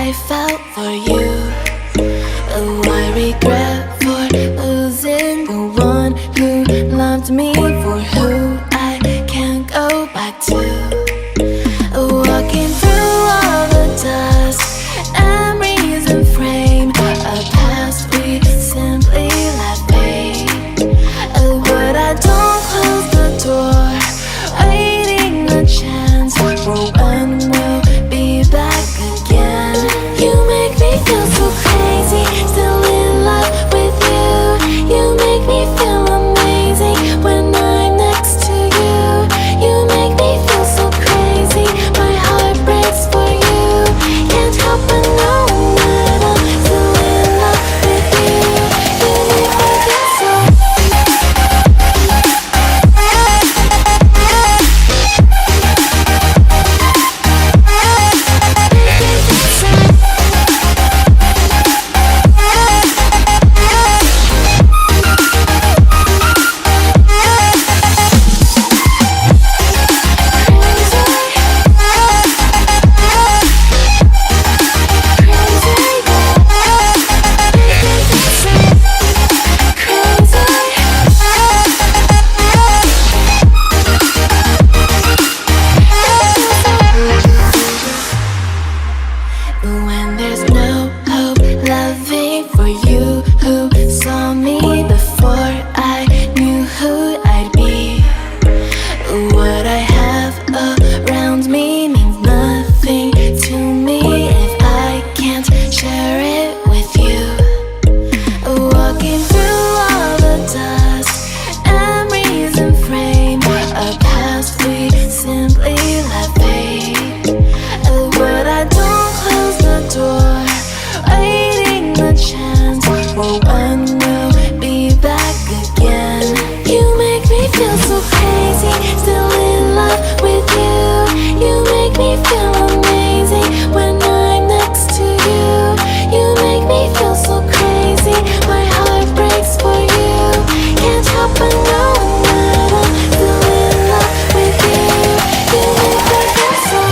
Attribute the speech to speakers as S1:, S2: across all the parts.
S1: I felt for you. Oh, I regret for losing the one who loved me, for who I can't go back to. Walking through all the dust, memories and frame, a past we simply let fade. Oh, but I don't close the door, waiting a chance for when we'll be back again. You make me feel so crazy, still in love with you. You make me feel amazing when I'm next to you. You make me feel so crazy, my heart breaks for you. Can't help but know that I'm still in love with you. You make me feel so. When there's no hope, loving for you who saw me before I knew who I'd be. What I have around me means nothing to me if I can't share it with you. Walking through all the dust, memories and frame, a past we simply let fade. But I don't close the door, waiting the chance for when we'll be back again. You make me feel so crazy, still in love with you. You make me feel amazing when I'm next to you. You make me feel so crazy, my heart breaks for you. Can't help but know that I'm still in love with you. You make me feel so.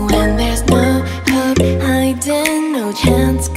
S1: When there's no hope, hiding, no chance